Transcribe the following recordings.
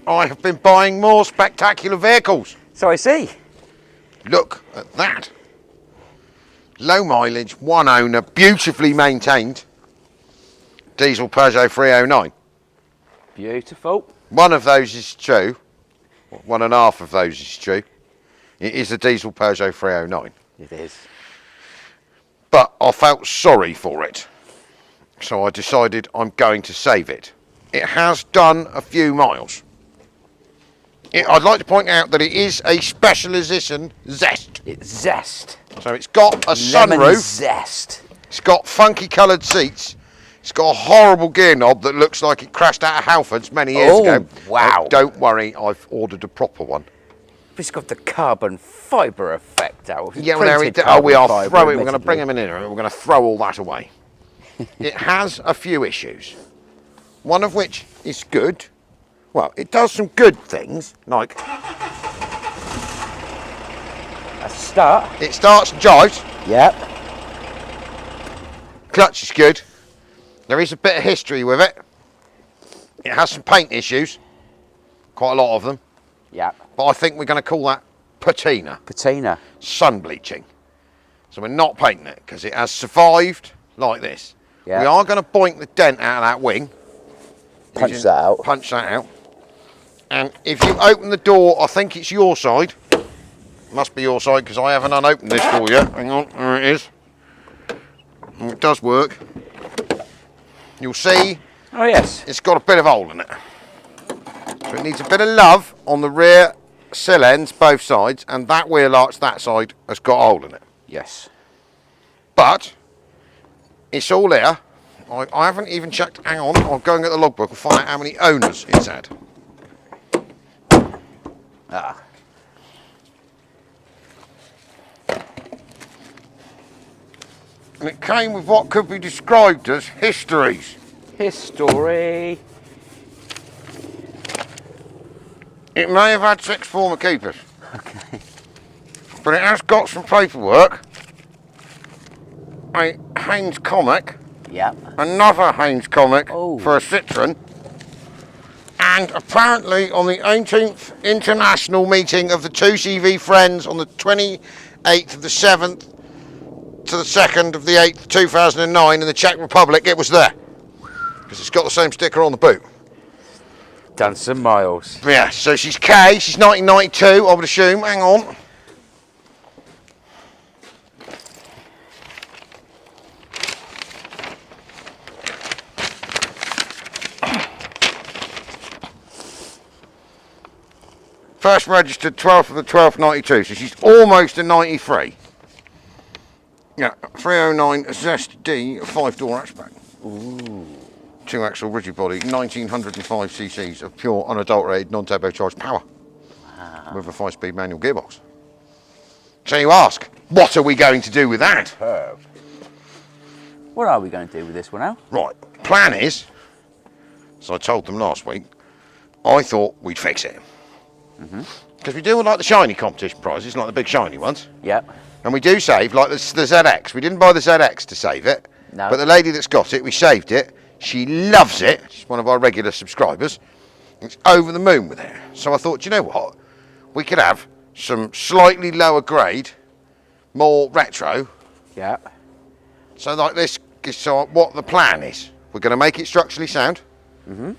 I have been buying more spectacular vehicles. So I see. Look at that. Low mileage, one owner, beautifully maintained. Diesel Peugeot 309. Beautiful. One of those is true. One and a half of those is true. It is a diesel Peugeot 309. It is. But I felt sorry for it. So I decided I'm going to save it. It has done a few miles. I'd like to point out that it is a special edition Zest. It's Zest. So it's got a Lemon sunroof. Zest. It's got funky coloured seats. It's got a horrible gear knob that looks like it crashed out of Halfords many years ago. Wow. Don't worry, I've ordered a proper one. It's got the carbon fibre effect out. Yeah, well, we are throwing. We're going to bring them in here and we're going to throw all that away. It has a few issues. One of which is good. Well, it does some good things, like a start. It starts and drives. Yep. Clutch is good. There is a bit of history with it. It has some paint issues, quite a lot of them. Yep. But I think we're going to call that patina. Patina. Sun bleaching. So we're not painting it because it has survived like this. Yep. We are going to boink the dent out of that wing. Punch that out. Punch that out. And if you open the door, I think it's your side. Must be your side because I haven't unopened this door yet. Hang on, there it is. And it does work. You'll see. Oh yes. It's got a bit of hole in it. So it needs a bit of love on the rear sill ends, both sides, and that wheel arch that side has got a hole in it. Yes. But it's all here. I haven't even checked. Hang on, I'll go and get the logbook and find out how many owners it's had. Ah. And it came with what could be described as histories. History. It may have had 6 former keepers. Okay. But it has got some paperwork. A Haynes comic. Yep. Another Haynes comic Oh. for a Citroen. And apparently on the 18th international meeting of the 2CV Friends on the 28th of the 7th to the 2nd of the 8th, 2009 in the Czech Republic, it was there. Because it's got the same sticker on the boot. Done some miles. Yeah, so she's K, she's 1992, I would assume. Hang on. First registered 12th of the 12th, 92, so she's almost a 93. Yeah, 309 Zest D, 5-door hatchback. Ooh. 2-axle rigid body, 1905 cc's of pure, unadulterated, non-turbocharged power. Wow. With a 5-speed manual gearbox. So you ask, what are we going to do with that? Superb. What are we going to do with this one now? Right, plan is, as I told them last week, I thought we'd fix it. Because we do like the shiny competition prizes, like the big shiny ones. Yep. And we do save, like the ZX. We didn't buy the ZX to save it. No. But the lady that's got it, we saved it. She loves it. She's one of our regular subscribers. It's over the moon with it. So I thought, you know what? We could have some slightly lower grade, more retro. Yeah. So like this is so what the plan is. We're going to make it structurally sound.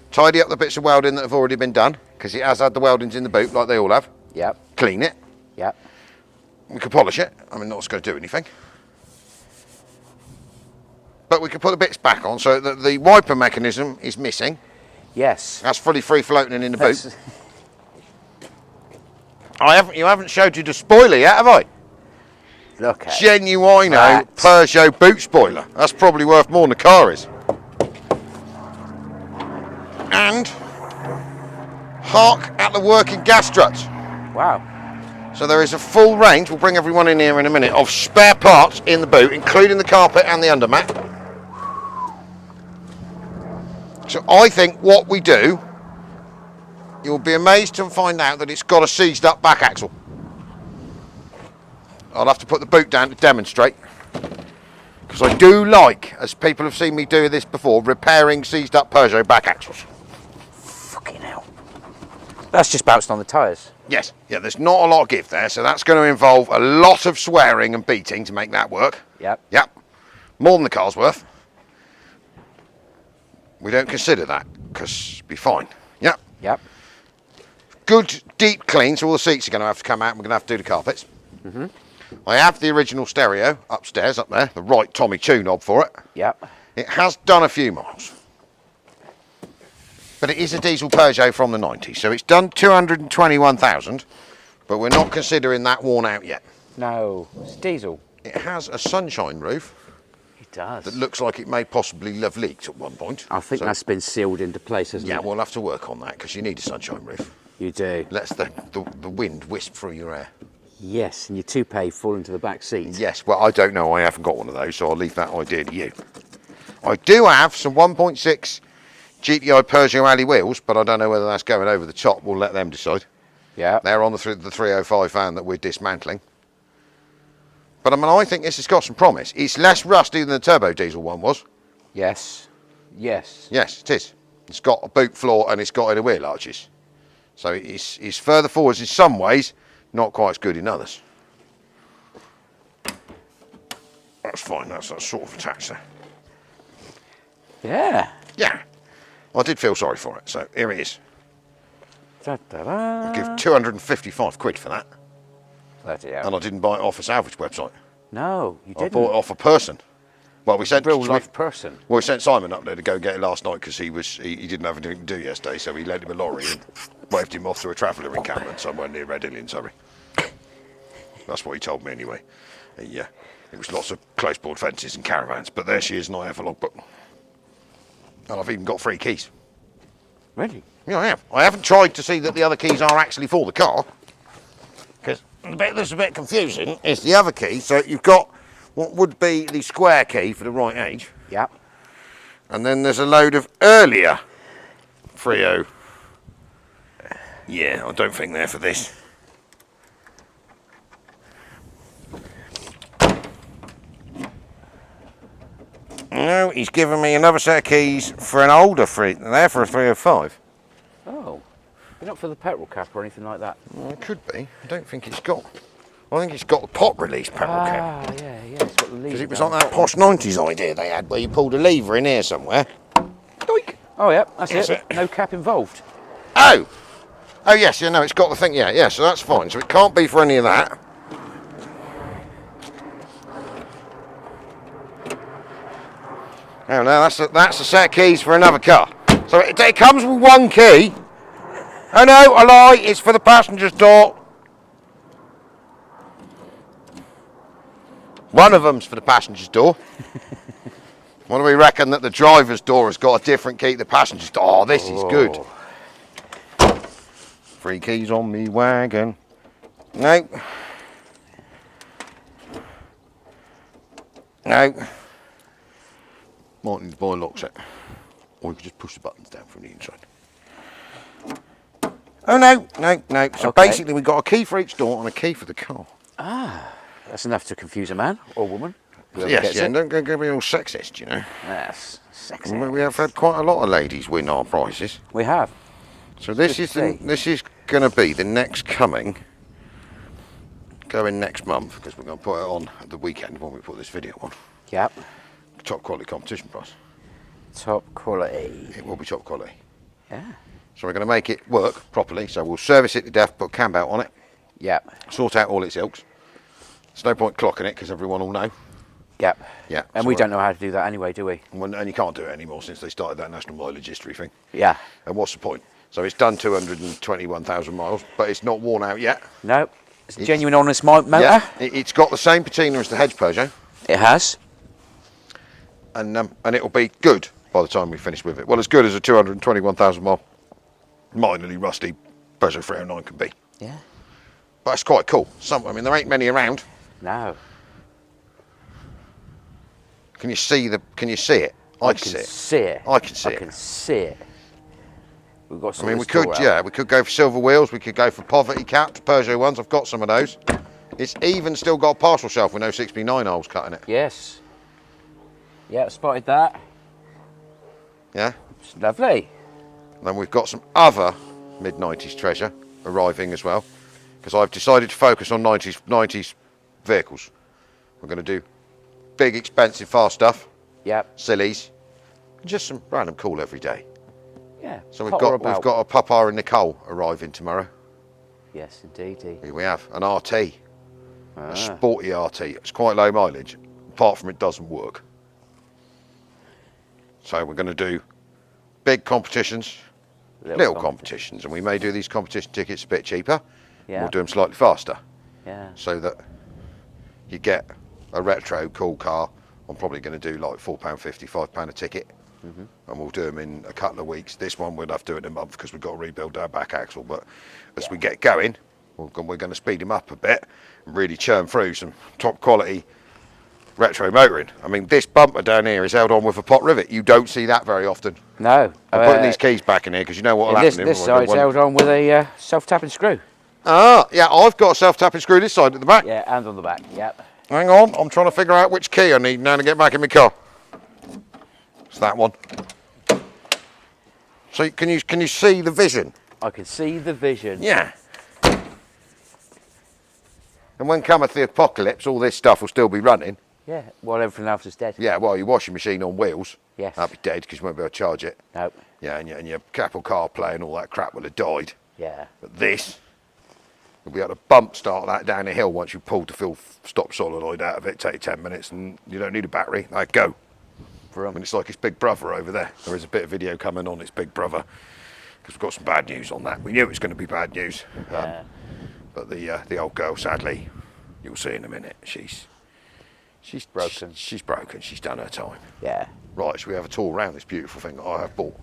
Tidy up the bits of welding that have already been done, because it has had the weldings in the boot like they all have. Yep. Clean it. Yep. We could polish it. I mean, not going to do anything. But we could put the bits back on so that the wiper mechanism is missing. Yes. That's fully free floating in the boot. That's... You haven't showed you the spoiler yet, have I? Look at Genuino that. Peugeot boot spoiler. That's probably worth more than the car is. And hark at the working gas struts. Wow. So there is a full range, we'll bring everyone in here in a minute, of spare parts in the boot, including the carpet and the undermat. So I think what we do, you'll be amazed to find out that it's got a seized up back axle. I'll have to put the boot down to demonstrate. Because I do like, as people have seen me do this before, repairing seized up Peugeot back axles. Fucking hell. That's just bounced on the tyres. Yes, yeah, there's not a lot of give there, so that's going to involve a lot of swearing and beating to make that work. Yep. Yep, more than the car's worth. We don't consider that, because it'll be fine. Yep. Yep. Good deep clean, so all the seats are going to have to come out and we're going to have to do the carpets. I have the original stereo upstairs, up there, the right Tommy 2 knob for it. Yep. It has done a few miles. But it is a diesel Peugeot from the 90s, so it's done 221,000, but we're not considering that worn out yet. No, it's diesel. It has a sunshine roof It does. that looks like it may possibly have leaked at one point. I think that's been sealed into place, hasn't Yeah, it? we'll have to work on that because you need a sunshine roof. You do. Lets the wind wisp through your hair. Yes, and your toupee fall into the back seat. Yes, well, I don't know. I haven't got one of those, so I'll leave that idea to you. I do have some 1.6 GTI Peugeot alley wheels, but I don't know whether that's going over the top. We'll let them decide. Yeah. They're on the 305 van that we're dismantling. But I mean, I think this has got some promise. It's less rusty than the turbo diesel one was. Yes. Yes. Yes, it is. It's got a boot floor and it's got inner wheel arches. So it's further forwards in some ways, not quite as good in others. That's fine, that's sort of attached there. Yeah. Yeah, I did feel sorry for it, so here it is. Da-da-da. I'll give 255 quid for that. Bloody And hell. I didn't buy it off a salvage website. No, you I didn't. bought it off a person. Well, we sent Real life person. Well, we sent Simon up there to go get it last night because he didn't have anything to do yesterday, so we lent him a lorry and waved him off through a traveller encampment somewhere near Reading in Surrey. That's what he told me anyway. Yeah, it was lots of close board fences and caravans, but there she is, and I have a logbook. And I've even got 3 keys. Really? Yeah, I have. I haven't tried to see that the other keys are actually for the car, because the bit that's a bit confusing is the other key. So you've got what would be the square key for the right age. Yep. And then there's a load of earlier Frio. Yeah, I don't think they're for this. No, he's given me another set of keys for an older they're for a 305. Oh. You're not for the petrol cap or anything like that? Well, it could be. I don't think it's got. I think it's got the pot release petrol cap. Ah, yeah, it's got the lever. Because it was like that posh 90s idea they had where you pulled a lever in here somewhere. Doink. Oh, yeah, that's That's it. it. No cap involved. Oh! Oh, yes, yeah, no, it's got the thing, yeah, so that's fine. So it can't be for any of that. Oh, no, that's a set of keys for another car. So it comes with 1 key. Oh, no, a lie, it's for the passenger's door. One of them's for the passenger's door. What do we reckon that the driver's door has got a different key to the passenger's door? Oh, this is good. 3 keys on me wagon. No. No. Might need to buy a lock set. Or you could just push the buttons down from the inside. Oh, no. So Okay. basically we've got a key for each door and a key for the car. That's enough to confuse a man or woman. whoever Yes, gets yeah, it. and don't go be all sexist, you know. That's sexy. We have had quite a lot of ladies win our prizes. We have. So this Good is to see. this is going to be the next going next month, because we're going to put it on at the weekend when we put this video on. Yep. Top quality competition price. Top quality. It will be top quality. Yeah. So we're going to make it work properly. So we'll service it to death, put a cam belt on it, Yep. sort out all its ilks. There's no point clocking it because everyone will know. Yep. Yeah. And so we don't know how to do that anyway, do we? And you can't do it anymore since they started that national mileage history thing. Yeah. And what's the point? So it's done 221,000 miles, but it's not worn out yet. No. It's a genuine honest motor. Yeah. It's got the same patina as the Hedge Peugeot, It has. and it'll be good by the time we finish with it. Well, as good as a 221,000 mile, minorly rusty Peugeot 309 can be. Yeah. But it's quite cool. I mean, there ain't many around. No. Can you see it? I can see it. I can see it. I can see I it. can see it. We've got some. I mean, we could go for silver wheels. We could go for poverty capped Peugeot ones. I've got some of those. It's even still got a parcel shelf with no 6B9 holes cut in it. Yes. Yeah, spotted that. Yeah. It's lovely. Then we've got some other mid-90s treasure arriving as well, because I've decided to focus on 90s vehicles. We're going to do big, expensive, fast stuff, Yep. sillies, and just some random cool every day. Yeah. So we've got a Papa and Nicole arriving tomorrow. Yes, indeed. Here we have an RT, Ah. a sporty RT. It's quite low mileage, apart from it doesn't work. So we're going to do big competitions, little competitions, and we may do these competition tickets a bit cheaper. Yeah. We'll do them slightly faster, Yeah. so that you get a retro cool car. I'm probably going to do like £4.50, £5 a ticket, and we'll do them in a couple of weeks. This one we'll have to do it in a month because we've got to rebuild our back axle. But as we get going, we're going to speed him up a bit and really churn through some top quality retro motoring. I mean, this bumper down here is held on with a pot rivet. You don't see that very often. No. I'm putting these keys back in here because you know what will happen. This side's held on with a self-tapping screw. Ah, yeah, I've got a self-tapping screw this side at the back. Yeah, and on the back. Yep. Hang on, I'm trying to figure out which key I need now to get back in my car. It's that one. So can you see the vision? I can see the vision. Yeah. And when cometh the apocalypse, all this stuff will still be running. Yeah. While everything else is dead. Yeah, well, your washing machine on wheels. Yes. That'll be dead because you won't be able to charge it. Nope. Yeah, and your Apple CarPlay and all that crap will have died. Yeah. But this, you'll be able to bump start that down the hill once you've pulled the full stop solenoid out of it. Take 10 minutes and you don't need a battery. Like, go. I mean, it's like its big brother over there. There is a bit of video coming on its big brother because we've got some bad news on that. We knew it was going to be bad news. Yeah. But the old girl, sadly, you'll see in a minute, she's broken. She's broken. She's done her time. Yeah. Right, so we have a tour around this beautiful thing that I have bought.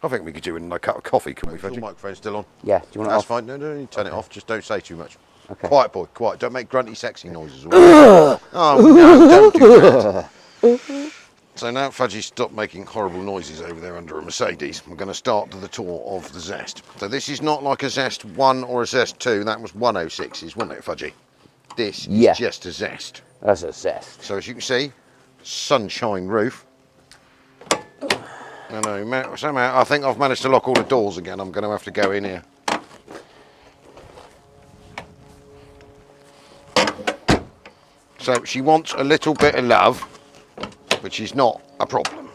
I think we could do it in a cup of coffee, can we? Your microphone's still on. Yeah. Do you want it That's off? fine. No, you turn it off. Just don't say too much. Okay. Quiet, boy. Quiet. Don't make grunty, sexy noises. Oh no! Don't do that. So now Fudgy's stopped making horrible noises over there under a Mercedes. We're going to start the tour of the Zest. So this is not like a Zest 1 or a Zest 2. That was 106s, wasn't it, Fudgy? This is just a Zest. That's a Zest. So as you can see, sunshine roof. No, somehow I think I've managed to lock all the doors again. I'm going to have to go in here. So she wants a little bit of love, which is not a problem.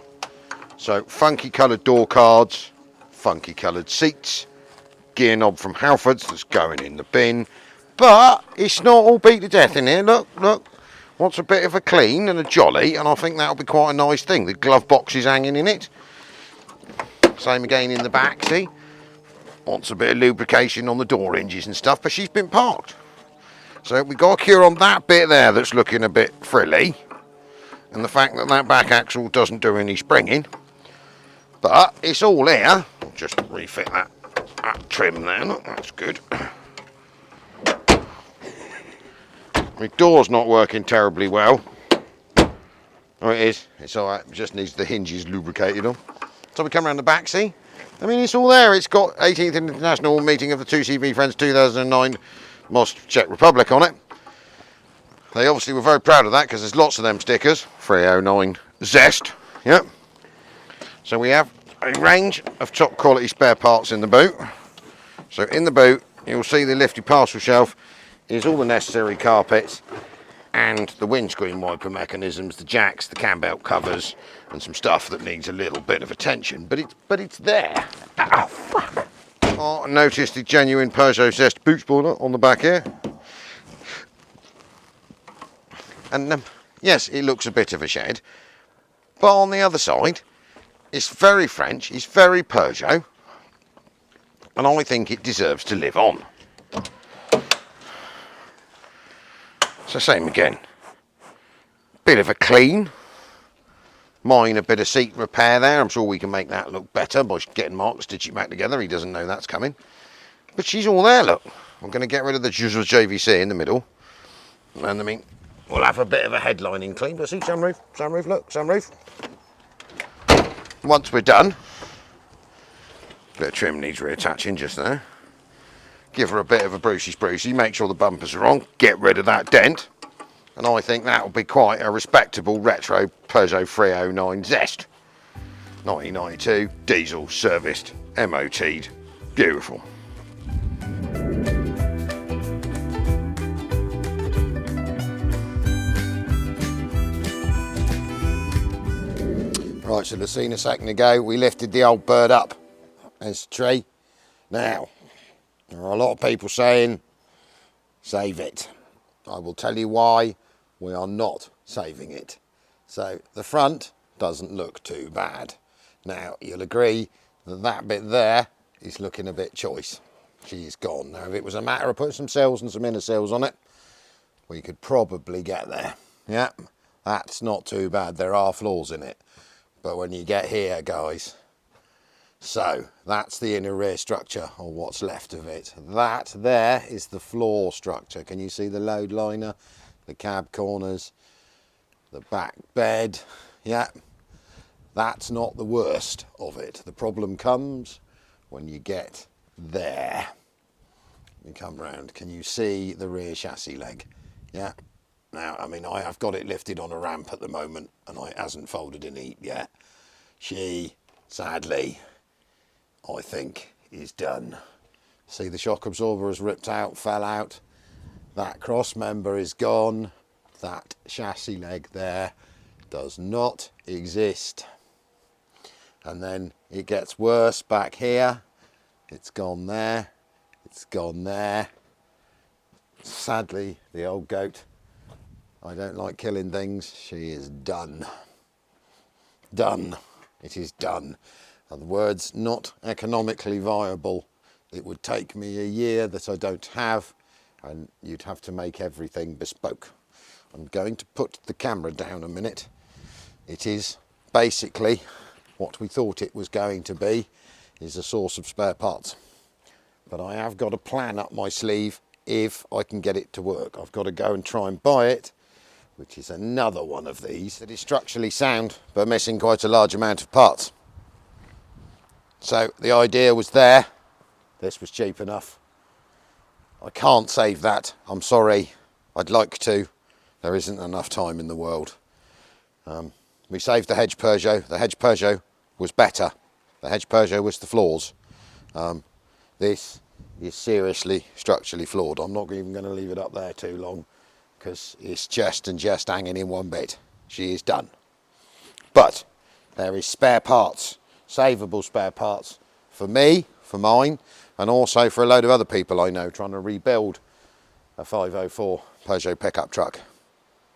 So funky coloured door cards, funky coloured seats, gear knob from Halfords that's going in the bin. But it's not all beat to death in here. Look. Wants a bit of a clean and a jolly, and I think that'll be quite a nice thing. The glove box is hanging in it. Same again in the back, see? Wants a bit of lubrication on the door hinges and stuff, but she's been parked. So we've got a cure on that bit there that's looking a bit frilly. And the fact that that back axle doesn't do any springing. But it's all here. I'll just refit that trim there. Look, that's good. My door's not working terribly well. Oh, it is. It's all right. It just needs the hinges lubricated on. So we come around the back, see? I mean, it's all there. It's got 18th International Meeting of the 2CV Friends 2009 Most Czech Republic on it. They obviously were very proud of that because there's lots of them stickers. 309 Zest. Yep. So we have a range of top quality spare parts in the boot. So in the boot, you'll see the lifty parcel shelf is all the necessary carpets and the windscreen wiper mechanisms, the jacks, the cam belt covers, and some stuff that needs a little bit of attention. But it's there. Oh, fuck. Oh, I noticed the genuine Peugeot Zest boot spoiler on the back here. And yes, it looks a bit of a shed, but on the other side, it's very French, it's very Peugeot, and I think it deserves to live on. So same again, bit of a clean, minor bit of seat repair there. I'm sure we can make that look better by getting Mark to stitch it back together. He doesn't know that's coming, but she's all there. Look, I'm going to get rid of the JVC in the middle, and I mean, we'll have a bit of a headlining clean, but see, sunroof, look, sunroof. Once we're done, bit of trim needs reattaching just there. Give her a bit of a brucey, make sure the bumpers are on, get rid of that dent, and I think that'll be quite a respectable retro Peugeot 309 Zest. 1992, diesel, serviced, MOT'd, beautiful. Right, so you've seen a second ago, we lifted the old bird up as a tree. Now, there are a lot of people saying, save it. I will tell you why we are not saving it. So the front doesn't look too bad. Now, you'll agree that that bit there is looking a bit choice. She is gone. Now, if it was a matter of putting some sills and some inner sills on it, we could probably get there. Yeah, that's not too bad. There are flaws in it. But when you get here, guys, so that's the inner rear structure, or what's left of it. That there is the floor structure. Can you see the load liner, the cab corners, the back bed? Yeah, that's not the worst of it. The problem comes when you get there. You come round, can you see the rear chassis leg? Yeah. Now, I mean, I have got it lifted on a ramp at the moment and it hasn't folded in heat yet. She, sadly, I think, is done. See, the shock absorber has ripped out, fell out. That cross member is gone. That chassis leg there does not exist. And then it gets worse back here. It's gone there. It's gone there. Sadly, the old goat, I don't like killing things. She is done. Done. It is done. In other words, not economically viable. It would take me a year that I don't have, and you'd have to make everything bespoke. I'm going to put the camera down a minute. It is basically what we thought it was going to be, is a source of spare parts. But I have got a plan up my sleeve if I can get it to work. I've got to go and try and buy it, which is another one of these that is structurally sound but missing quite a large amount of parts. So the idea was there. This was cheap enough. I can't save that. I'm sorry. I'd like to. There isn't enough time in the world. We saved the Hedge Peugeot. The Hedge Peugeot was better. The Hedge Peugeot was the flaws. This is seriously structurally flawed. I'm not even going to leave it up there too long, because it's just hanging in one bit. She is done. But there is spare parts, savable spare parts, for me, for mine, and also for a load of other people I know trying to rebuild a 504 Peugeot pickup truck.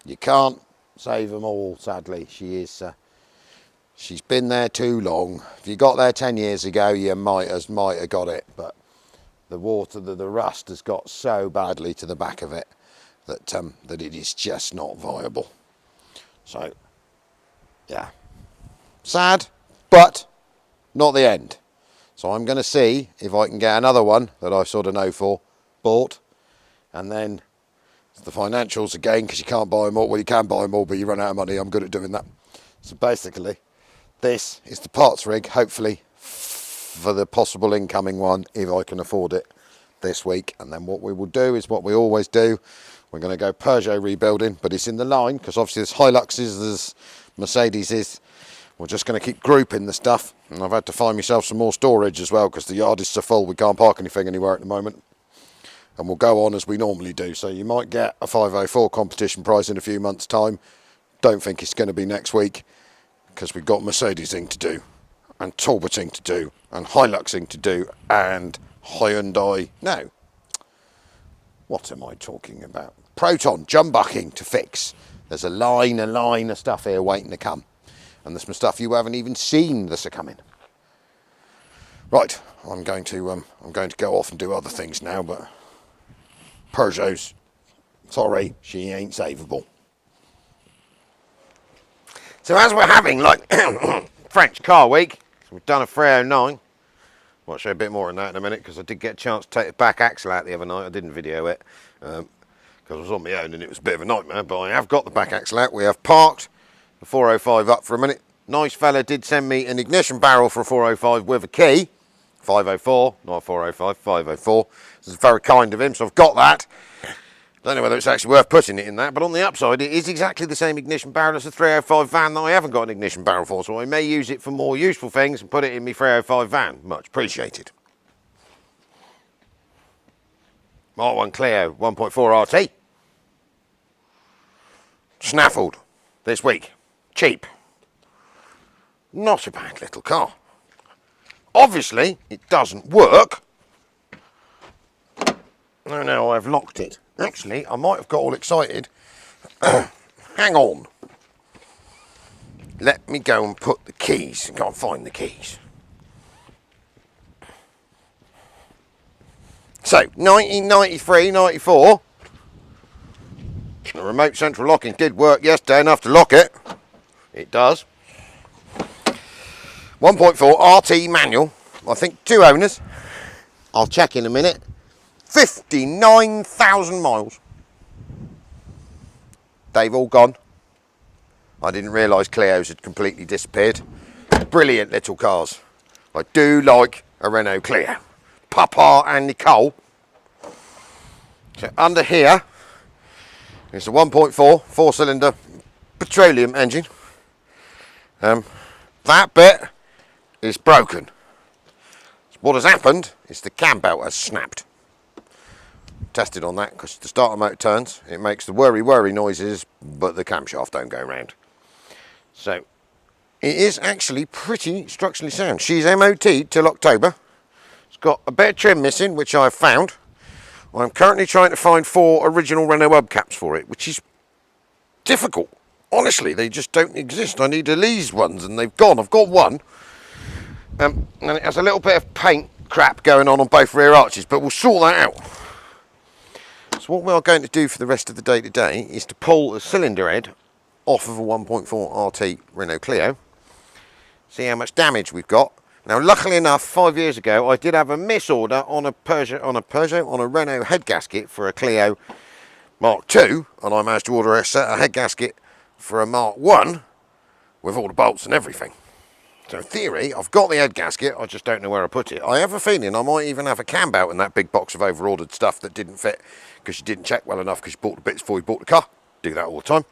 You can't save them all, sadly. She's been there too long. If you got there 10 years ago, you might have got it, but the water, the rust has got so badly to the back of it that it is just not viable. So, yeah, sad, but not the end. So I'm going to see if I can get another one that I sort of know for bought, and then the financials again, because you can't buy them all. Well, you can buy them all, but you run out of money. I'm good at doing that. So basically, this is the parts rig, hopefully, for the possible incoming one, if I can afford it this week. And then what we will do is what we always do. We're going to go Peugeot rebuilding, but it's in the line, because obviously there's Hiluxes, there's Mercedeses. We're just going to keep grouping the stuff. And I've had to find myself some more storage as well, because the yard is so full we can't park anything anywhere at the moment. And we'll go on as we normally do. So you might get a 504 competition price in a few months' time. Don't think it's going to be next week, because we've got Mercedesing to do, and Talboting to do, and Hiluxing to do, and Hyundai. No. What am I talking about? Proton jumbucking to fix. There's a line of stuff here waiting to come. And there's some stuff you haven't even seen that's coming. Right, I'm going to go off and do other things now, but Peugeot's, sorry, she ain't savable. So as we're having like French car week, so we've done a 309. I'll show you a bit more on that in a minute, because I did get a chance to take the back axle out the other night. I didn't video it because I was on my own and it was a bit of a nightmare, but I have got the back axle out. We have parked the 405 up for a minute. Nice fella did send me an ignition barrel for a 405 with a key. 504, not 405, 504. This is very kind of him, so I've got that. Don't know whether it's actually worth putting it in that, but on the upside, it is exactly the same ignition barrel as the 305 van that I haven't got an ignition barrel for, so I may use it for more useful things and put it in my 305 van. Much appreciated. Mark 1 Clio 1.4 RT. Snaffled this week. Cheap. Not a bad little car. Obviously, it doesn't work. Oh no, I've locked it. Actually, I might have got all excited. Hang on. Let me go and put the keys. Go and find the keys. So, 1993, 94. The remote central locking did work yesterday enough to lock it. It does. 1.4 RT manual. I think 2 owners. I'll check in a minute. 59,000 miles. They've all gone. I didn't realise Clios had completely disappeared. Brilliant little cars. I do like a Renault Clio. Papa and Nicole. So under here is a 1.4 4-cylinder petroleum engine. That bit is broken. What has happened is the cam belt has snapped. Tested on that because the starter motor turns, it makes the worry noises, but the camshaft don't go round. So it is actually pretty structurally sound. She's MOT'd till October. It's got a bit of trim missing, which I've found. I'm currently trying to find 4 original Renault hubcaps for it, which is difficult. Honestly, they just don't exist. I need Elise ones and they've gone. I've got one. And it has a little bit of paint crap going on both rear arches, but we'll sort that out. So what we are going to do for the rest of the day today is to pull a cylinder head off of a 1.4 RT Renault Clio, see how much damage we've got. Now, luckily enough, 5 years ago, I did have a misorder on a Renault head gasket for a Clio Mark II, and I managed to order a head gasket for a Mark I with all the bolts and everything. So in theory, I've got the head gasket, I just don't know where I put it. I have a feeling I might even have a cam belt in that big box of over-ordered stuff that didn't fit because you didn't check well enough because you bought the bits before you bought the car. Do that all the time.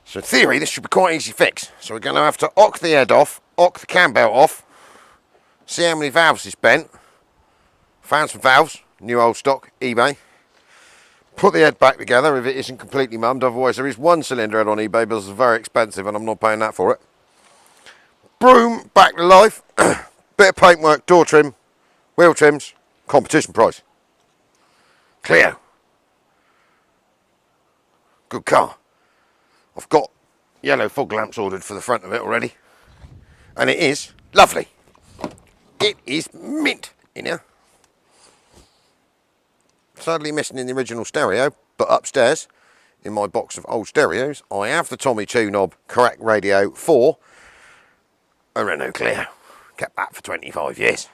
So in theory, this should be quite easy fix. So we're going to have to ock the head off, ock the cam belt off, see how many valves it's bent. Found some valves, new old stock, eBay. Put the head back together if it isn't completely mummed. Otherwise, there is one cylinder head on eBay, but it's very expensive and I'm not paying that for it. Broom back to life. Bit of paintwork, door trim, wheel trims, competition price. Clio. Good car. I've got yellow fog lamps ordered for the front of it already. And it is lovely. It is mint in here. Sadly missing in the original stereo, but upstairs in my box of old stereos, I have the Tommy 2 knob correct radio for a Renault Clio. Kept that for 25 years.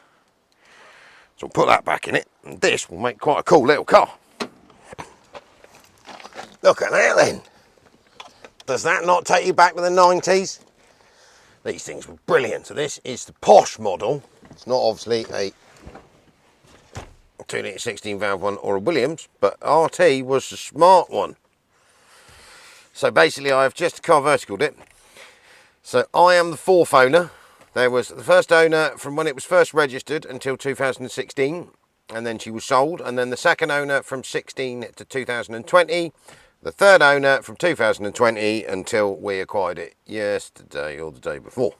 So I'll put that back in it, and this will make quite a cool little car. Look at that then. Does that not take you back to the 90s? These things were brilliant. So this is the posh model. It's not obviously a 2 litre 16 valve one or a Williams, but RT was the smart one. So basically I've just car verticaled it. So I am the 4th owner. There was the first owner from when it was first registered until 2016, and then she was sold, and then the second owner from 16 to 2020, the third owner from 2020 until we acquired it yesterday or the day before.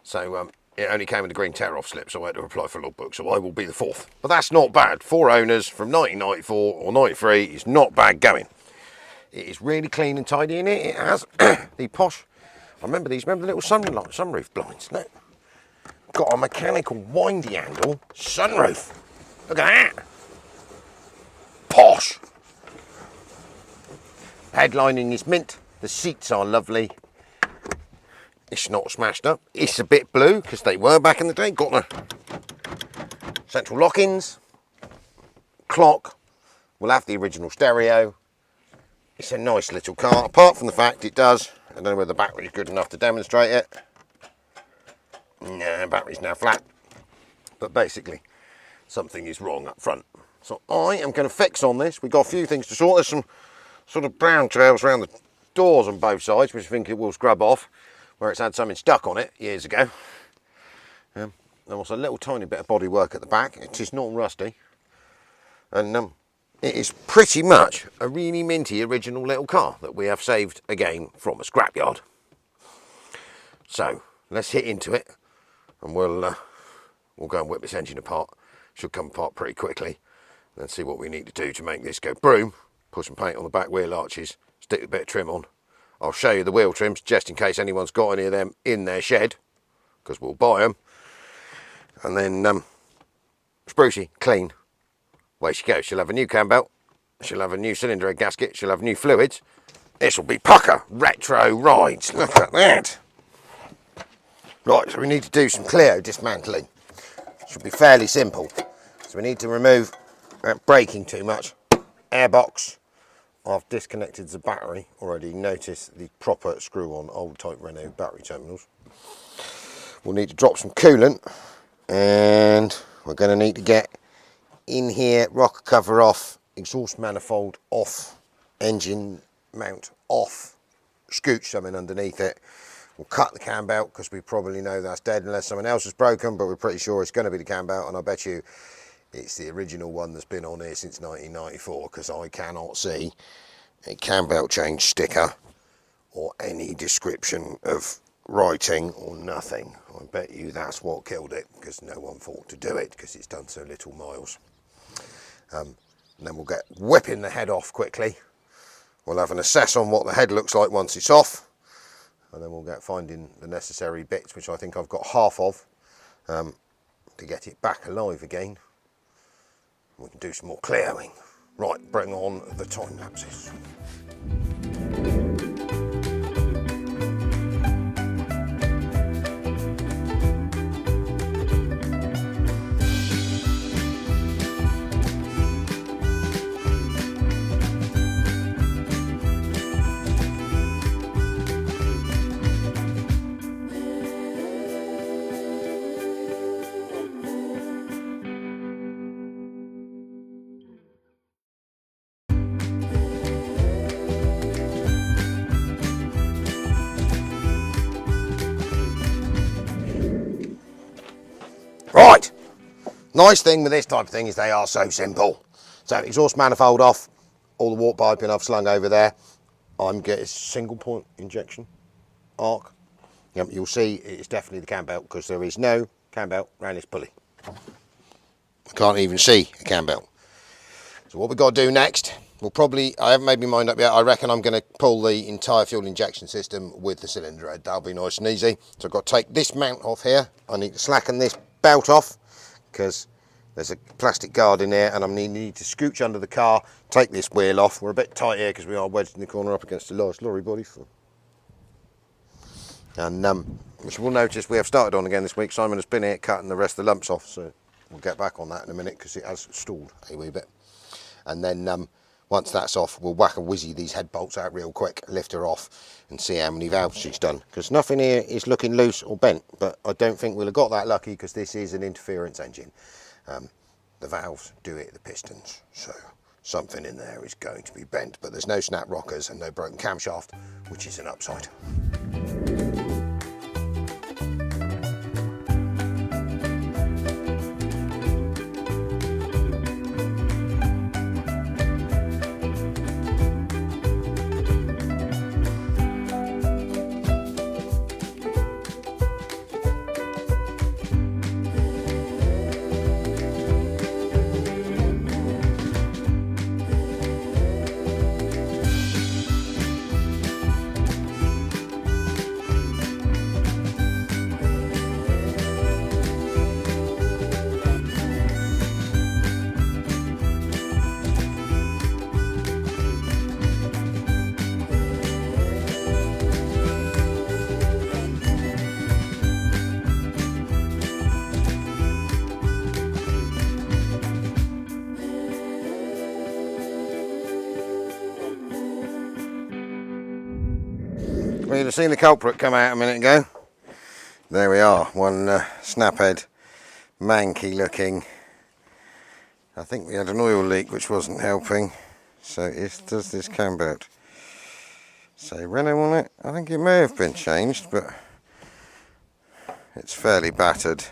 So it only came with a green tear-off slip, so I had to apply for a logbook, so I will be the 4th. But that's not bad. 4 owners from 1994 or 93 is not bad going. It is really clean and tidy in it. It has the posh, I remember these, remember the little sunroof blinds, look. Got a mechanical windy handle sunroof. Look at that. Posh. Headlining is mint. The seats are lovely. It's not smashed up. It's a bit blue because they were back in the day. Got the central lock-ins. Clock. We'll have the original stereo. It's a nice little car, apart from the fact it does, I don't know whether the battery's good enough to demonstrate it. No, battery's now flat. But basically, something is wrong up front. So I am going to fix on this. We've got a few things to sort. There's some sort of brown trails around the doors on both sides, which I think it will scrub off, where it's had something stuck on it years ago. There was a little tiny bit of body work at the back. It is not rusty. And it is pretty much a really minty original little car that we have saved again from a scrapyard. So let's hit into it, and we'll go and whip this engine apart. Should come apart pretty quickly. Then see what we need to do to make this go boom. Put some paint on the back wheel arches, stick a bit of trim on. I'll show you the wheel trims just in case anyone's got any of them in their shed, because we'll buy them. And then sprucey, clean. Away she goes. She'll have a new cam belt, she'll have a new cylinder head gasket, she'll have new fluids. This will be pucker retro rides. Look at that. Right, so we need to do some Clio dismantling. Should be fairly simple. So we need to remove braking too much. Airbox. I've disconnected the battery already. Notice the proper screw-on old type Renault battery terminals. We'll need to drop some coolant, and we're going to need to get in here, rocker cover off, exhaust manifold off, engine mount off, scooch something underneath it. We'll cut the cam belt because we probably know that's dead unless someone else has broken, but we're pretty sure it's going to be the cam belt, and I bet you it's the original one that's been on here since 1994, because I cannot see a cam belt change sticker or any description of writing or nothing. I bet you that's what killed it, because no one thought to do it because it's done so little miles. And then we'll get whipping the head off quickly. We'll have an assess on what the head looks like once it's off, and then we'll get finding the necessary bits, which I think I've got half of, to get it back alive again. We can do some more Clioing. Right, bring on the time lapses. Right, nice thing with this type of thing is they are so simple. So exhaust manifold off, all the water piping I've slung over there. I'm getting a single point injection arc. Yep, you'll see it's definitely the cam belt, because there is no cam belt around this pulley. I can't even see a cam belt. So what we've got to do next, I haven't made my mind up yet. I reckon I'm going to pull the entire fuel injection system with the cylinder head. That'll be nice and easy. So I've got to take this mount off here. I need to slacken this belt off because there's a plastic guard in there, and I need to scooch under the car, take this wheel off. We're a bit tight here because we are wedged in the corner up against the large lorry body. And which we'll notice we have started on again this week. Simon has been here cutting the rest of the lumps off, so we'll get back on that in a minute because it has stalled a wee bit. And then once that's off, we'll whack a whizzy these head bolts out real quick, lift her off, and see how many valves she's done. Because nothing here is looking loose or bent, but I don't think we'll have got that lucky because this is an interference engine. The valves do hit the pistons, so something in there is going to be bent, but there's no snap rockers and no broken camshaft, which is an upside. Well, you'd have seen the culprit come out a minute ago. There we are, one snaphead, manky looking I think we had an oil leak which wasn't helping. So does this camber say Renault on it? I think it may have been changed, but it's fairly battered.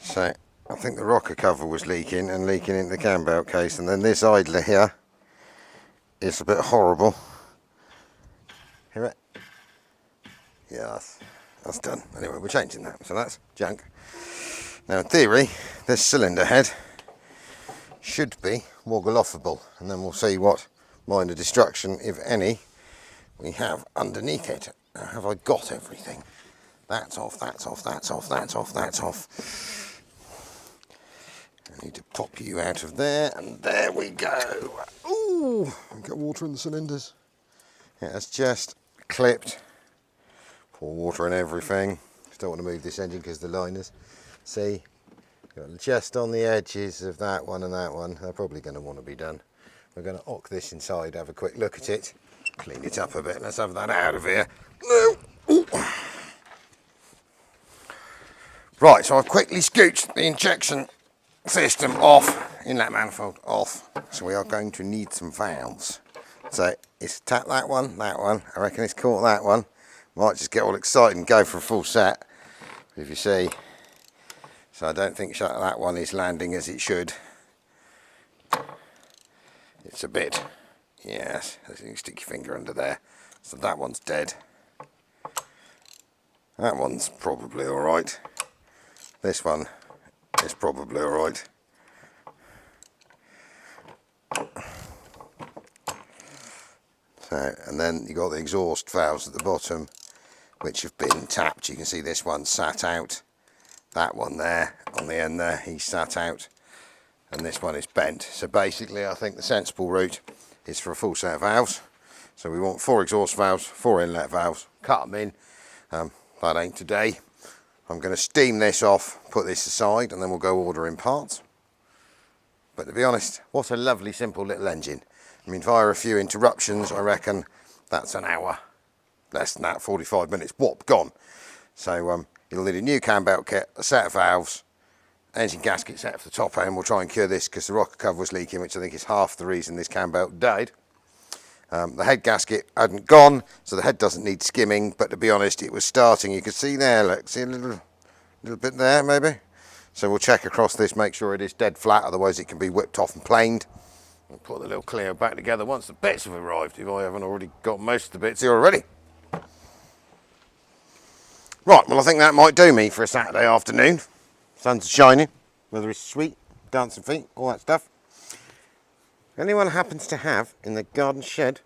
So I think the rocker cover was leaking and leaking into the cam belt case, and then this idler here is a bit horrible. Hear it? Yeah, that's done. Anyway, we're changing that, so that's junk. Now in theory, this cylinder head should be woggle offable, and then we'll see what minor destruction, if any, we have underneath it. Now, have I got everything? That's off, that's off, that's off, that's off, that's off. I need to pop you out of there, and there we go. Ooh, get water in the cylinders. Yeah, that's just clipped. Pour water in everything. Just don't want to move this engine because the liners. See? Got just on the edges of that one and that one. They're probably going to want to be done. We're going to ock this inside, have a quick look at it, clean it up a bit. Let's have that out of here. No. Ooh. Right, so I've quickly scooched the injection system off, inlet manifold off. So we are going to need some valves. So it's tap that one. I reckon it's caught that one. Might just get all excited and go for a full set. If you see. So I don't think that one is landing as it should. It's a bit, yes, you can stick your finger under there. So that one's dead. That one's probably all right. This one is probably all right. So, and then you got the exhaust valves at the bottom, which have been tapped. You can see this one sat out. That one there on the end there, he's sat out, and this one is bent. So basically I think the sensible route is for a full set of valves. So we want 4 exhaust valves, 4 inlet valves, cut them in. That ain't today. I'm going to steam this off, put this aside, and then we'll go order in parts. But to be honest, what a lovely simple little engine. I mean, via a few interruptions, I reckon that's an hour, less than that, 45 minutes, whoop, gone. So you'll need a new cam belt kit, a set of valves, engine gasket set for the top end. We'll try and cure this because the rocker cover was leaking, which I think is half the reason this cam belt died. The head gasket hadn't gone, so the head doesn't need skimming, but to be honest, it was starting. You can see there, look, see a little bit there maybe? So we'll check across this, make sure it is dead flat, otherwise it can be whipped off and planed. We'll put the little Clio back together once the bits have arrived, if I haven't already got most of the bits here already. Right, well I think that might do me for a Saturday afternoon. Sun's shining, weather is sweet, dancing feet, all that stuff. If anyone happens to have in the garden shed,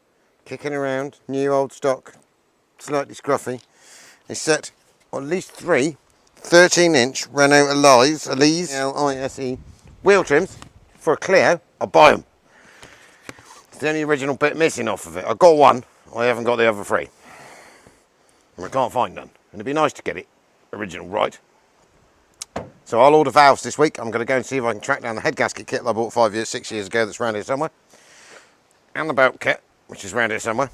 kicking around, new old stock, slightly scruffy, is set on at least 3 13-inch Renault Elise, L-I-S-E, wheel trims for a Clio, I'll buy them. It's the only original bit missing off of it. I've got one, I haven't got the other 3. And I can't find none. And it'd be nice to get it original right. So I'll order valves this week. I'm going to go and see if I can track down the head gasket kit that I bought 6 years ago that's around here somewhere. And the belt kit, which is around here somewhere.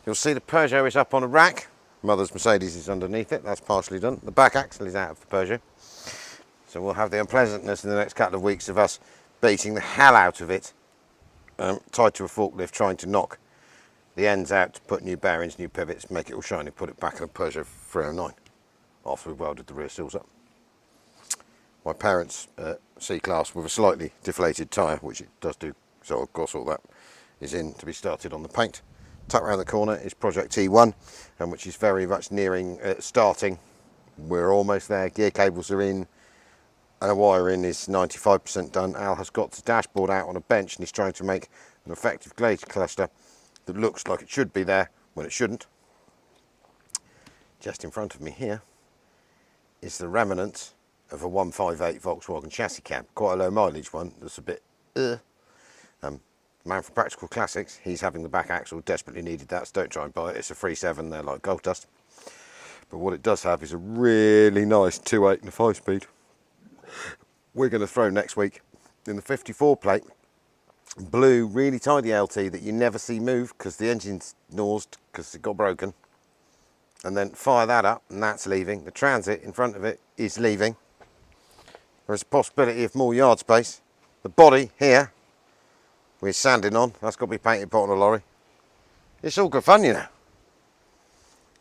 You'll see the Peugeot is up on a rack. Mother's Mercedes is underneath it. That's partially done. The back axle is out of the Peugeot. So we'll have the unpleasantness in the next couple of weeks of us beating the hell out of it. Tied to a forklift, trying to knock the ends out to put new bearings, new pivots, make it all shiny, put it back in a Peugeot 309 after we've welded the rear seals up. My parents' C-Class with a slightly deflated tyre, which it does do, so of course all that is in to be started on the paint. Tucked around the corner is Project T1, which is very much nearing starting. We're almost there, gear cables are in, and a wiring is 95% done. Al has got the dashboard out on a bench and he's trying to make an effective glaze cluster that looks like it should be there when it shouldn't. Just in front of me here is the remnant of a 158 Volkswagen chassis cab, quite a low mileage one that's a bit man from Practical Classics, he's having the back axle, desperately needed that, so don't try and buy it, it's a 3.7, they're like gold dust. But what it does have is a really nice 2.8 and a 5-speed. We're going to throw next week in the 54 plate, blue, really tidy LT that you never see move because the engine's nosed because it got broken. And then fire that up and that's leaving. The Transit in front of it is leaving. There's a possibility of more yard space. The body here, we're sanding on. That's got to be painted, put on a lorry. It's all good fun, you know.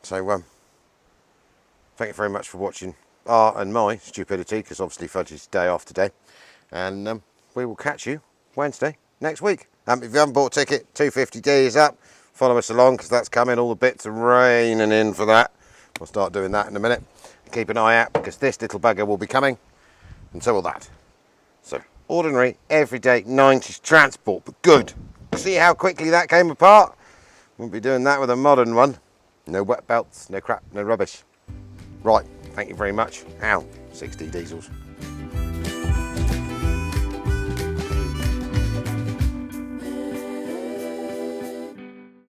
So, thank you very much for watching our and my stupidity, because obviously Fudge's day off today. And we will catch you Wednesday next week. If you haven't bought a ticket, 250D is up. Follow us along, because that's coming. All the bits are raining in for that. We'll start doing that in a minute. Keep an eye out, because this little bugger will be coming, and so will that. So, ordinary, everyday 90s transport, but good. See how quickly that came apart? Wouldn't be doing that with a modern one. No wet belts, no crap, no rubbish. Right, thank you very much. Ow, 60 diesels.